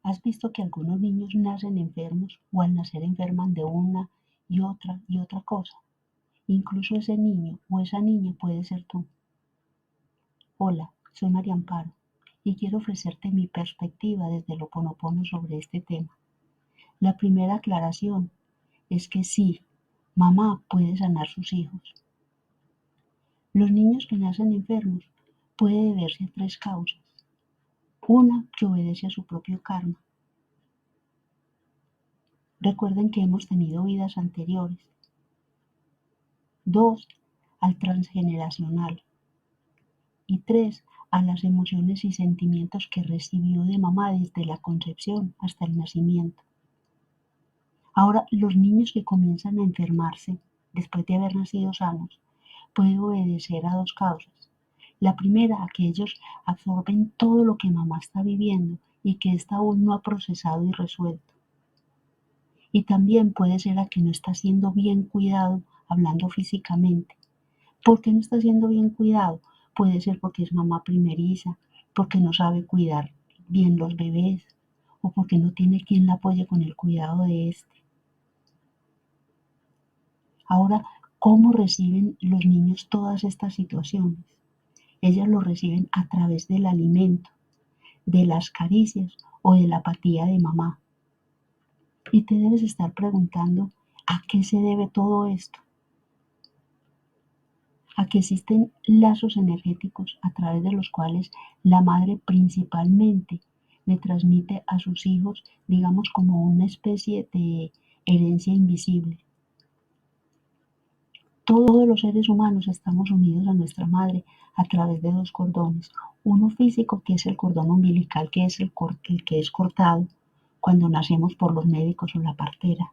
¿Has visto que algunos niños nacen enfermos o al nacer enferman de una y otra cosa? Incluso ese niño o esa niña puede ser tú. Hola, soy María Amparo y quiero ofrecerte mi perspectiva desde el Ho'oponopono sobre este tema. La primera aclaración es que sí, mamá puede sanar sus hijos. Los niños que nacen enfermos puede deberse a tres causas. Una, que obedece a su propio karma. Recuerden que hemos tenido vidas anteriores. Dos, al transgeneracional. Y tres, a las emociones y sentimientos que recibió de mamá desde la concepción hasta el nacimiento. Ahora, los niños que comienzan a enfermarse después de haber nacido sanos pueden obedecer a dos causas. La primera, a que ellos absorben todo lo que mamá está viviendo y que ésta aún no ha procesado y resuelto. Y también puede ser a que no está siendo bien cuidado hablando físicamente. ¿Por qué no está siendo bien cuidado? Puede ser porque es mamá primeriza, porque no sabe cuidar bien los bebés o porque no tiene quien la apoye con el cuidado de este. Ahora, ¿cómo reciben los niños todas estas situaciones? Ellas lo reciben a través del alimento, de las caricias o de la apatía de mamá. Y te debes estar preguntando, ¿a qué se debe todo esto? A que existen lazos energéticos a través de los cuales la madre principalmente le transmite a sus hijos, digamos, como una especie de herencia invisible. Todos los seres humanos estamos unidos a nuestra madre a través de dos cordones. Uno físico, que es el cordón umbilical, que es el que es cortado cuando nacemos por los médicos o la partera.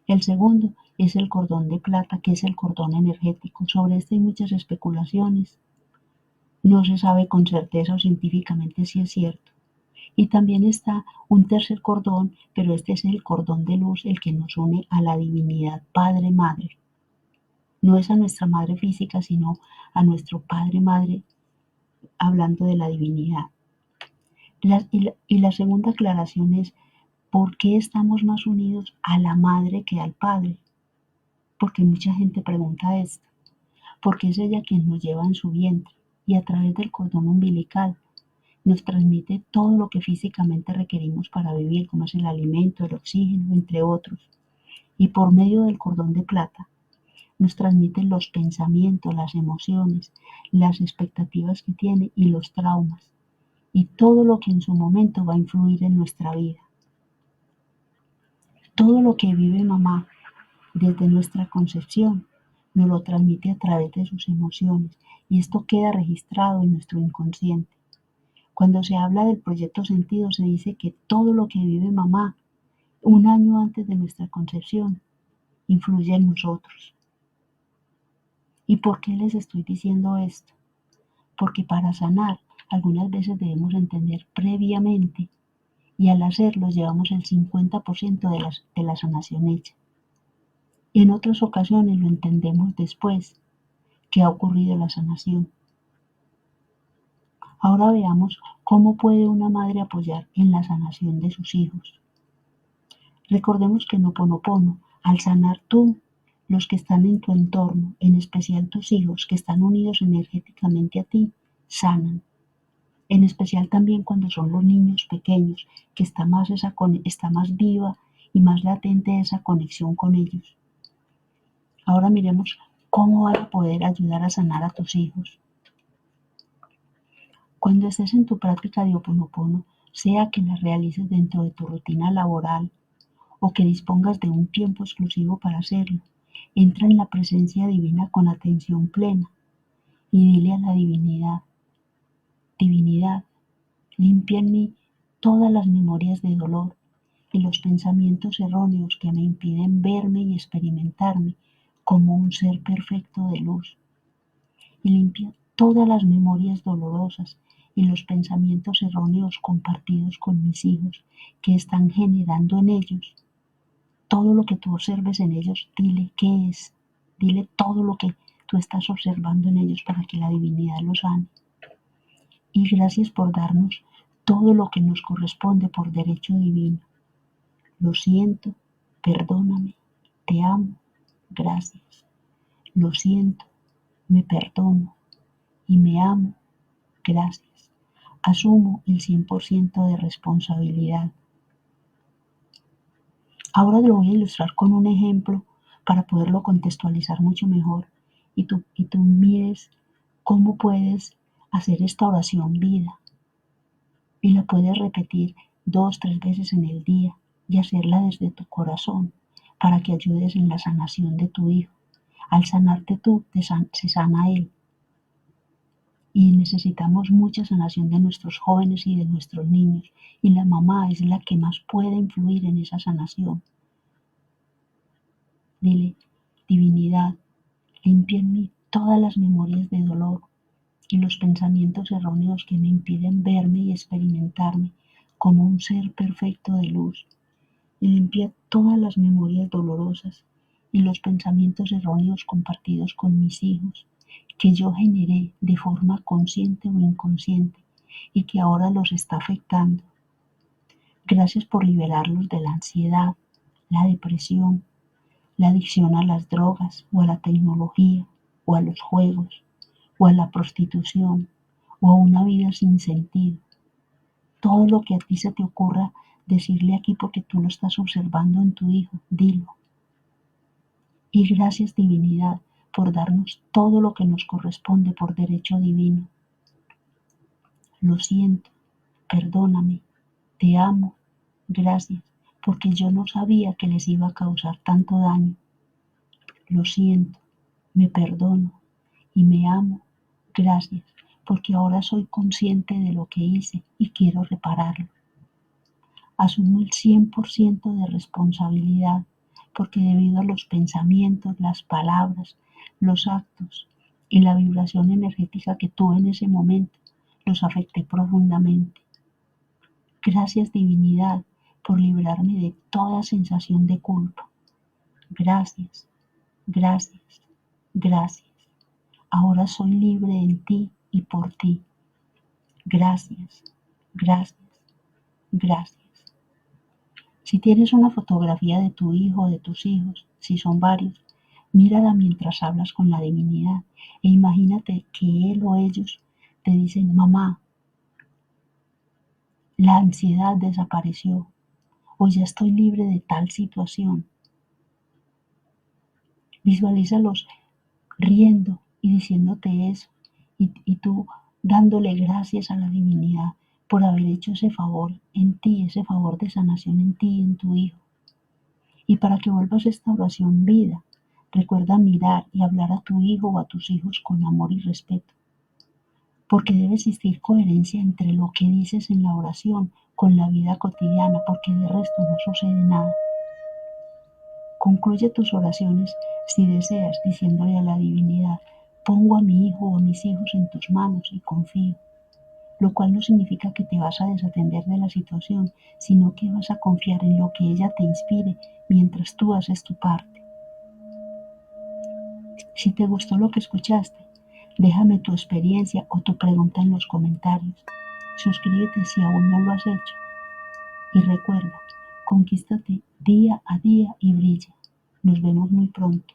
El segundo es el cordón de plata, que es el cordón energético. Sobre este hay muchas especulaciones. No se sabe con certeza o científicamente si es cierto. Y también está un tercer cordón, pero este es el cordón de luz, el que nos une a la divinidad Padre-Madre. No es a nuestra madre física, sino a nuestro Padre-Madre, hablando de la divinidad. La segunda aclaración es, ¿por qué estamos más unidos a la madre que al padre? Porque mucha gente pregunta esto. Porque es ella quien nos lleva en su vientre y a través del cordón umbilical nos transmite todo lo que físicamente requerimos para vivir, como es el alimento, el oxígeno, entre otros. Y por medio del cordón de plata nos transmiten los pensamientos, las emociones, las expectativas que tiene y los traumas y todo lo que en su momento va a influir en nuestra vida. Todo lo que vive mamá desde nuestra concepción nos lo transmite a través de sus emociones y esto queda registrado en nuestro inconsciente. Cuando se habla del proyecto sentido se dice que todo lo que vive mamá un año antes de nuestra concepción influye en nosotros. ¿Y por qué les estoy diciendo esto? Porque para sanar algunas veces debemos entender previamente y al hacerlo llevamos el 50% de la sanación hecha. En otras ocasiones lo entendemos después que ha ocurrido la sanación. Ahora veamos cómo puede una madre apoyar en la sanación de sus hijos. Recordemos que en Ho'oponopono, al sanar tú, los que están en tu entorno, en especial tus hijos que están unidos energéticamente a ti, sanan. En especial también cuando son los niños pequeños, que está más viva y más latente esa conexión con ellos. Ahora miremos cómo vas a poder ayudar a sanar a tus hijos. Cuando estés en tu práctica de Ho'oponopono, sea que la realices dentro de tu rutina laboral o que dispongas de un tiempo exclusivo para hacerlo, entra en la presencia divina con atención plena y dile a la divinidad, divinidad, limpia en mí todas las memorias de dolor y los pensamientos erróneos que me impiden verme y experimentarme como un ser perfecto de luz. Y limpia todas las memorias dolorosas y los pensamientos erróneos compartidos con mis hijos que están generando en ellos. Todo lo que tú observes en ellos, dile qué es. Dile todo lo que tú estás observando en ellos para que la divinidad los sane. Y gracias por darnos todo lo que nos corresponde por derecho divino. Lo siento, perdóname, te amo, gracias. Lo siento, me perdono y me amo, gracias. Asumo el 100% de responsabilidad. Ahora lo voy a ilustrar con un ejemplo para poderlo contextualizar mucho mejor y tú mires cómo puedes hacer esta oración vida y la puedes repetir 2, 3 veces en el día y hacerla desde tu corazón para que ayudes en la sanación de tu hijo. Al sanarte tú, se sana él. Y necesitamos mucha sanación de nuestros jóvenes y de nuestros niños. Y la mamá es la que más puede influir en esa sanación. Dile, divinidad, limpia en mí todas las memorias de dolor y los pensamientos erróneos que me impiden verme y experimentarme como un ser perfecto de luz. Y limpia todas las memorias dolorosas y los pensamientos erróneos compartidos con mis hijos, que yo generé de forma consciente o inconsciente y que ahora los está afectando. Gracias por liberarlos de la ansiedad, la depresión, la adicción a las drogas o a la tecnología o a los juegos o a la prostitución o a una vida sin sentido. Todo lo que a ti se te ocurra decirle aquí porque tú lo estás observando en tu hijo, dilo. Y gracias divinidad por darnos todo lo que nos corresponde por derecho divino. Lo siento, perdóname, te amo, gracias, porque yo no sabía que les iba a causar tanto daño. Lo siento, me perdono y me amo, gracias, porque ahora soy consciente de lo que hice y quiero repararlo. Asumo el 100% de responsabilidad, porque debido a los pensamientos, las palabras, los actos y la vibración energética que tuve en ese momento, los afecté profundamente. Gracias divinidad por librarme de toda sensación de culpa. Gracias, gracias, gracias. Ahora soy libre en ti y por ti. Gracias, gracias, gracias. Si tienes una fotografía de tu hijo o de tus hijos, si son varios, mírala mientras hablas con la divinidad e imagínate que él o ellos te dicen, mamá, la ansiedad desapareció o ya estoy libre de tal situación. Visualízalos riendo y diciéndote eso y tú dándole gracias a la divinidad por haber hecho ese favor en ti, ese favor de sanación en ti y en tu hijo. Y para que vuelvas esta oración vida, recuerda mirar y hablar a tu hijo o a tus hijos con amor y respeto, porque debe existir coherencia entre lo que dices en la oración con la vida cotidiana, porque de resto no sucede nada. Concluye tus oraciones si deseas diciéndole a la divinidad, pongo a mi hijo o a mis hijos en tus manos y confío, lo cual no significa que te vas a desatender de la situación, sino que vas a confiar en lo que ella te inspire mientras tú haces tu parte. Si te gustó lo que escuchaste, déjame tu experiencia o tu pregunta en los comentarios. Suscríbete si aún no lo has hecho. Y recuerda, conquístate día a día y brilla. Nos vemos muy pronto.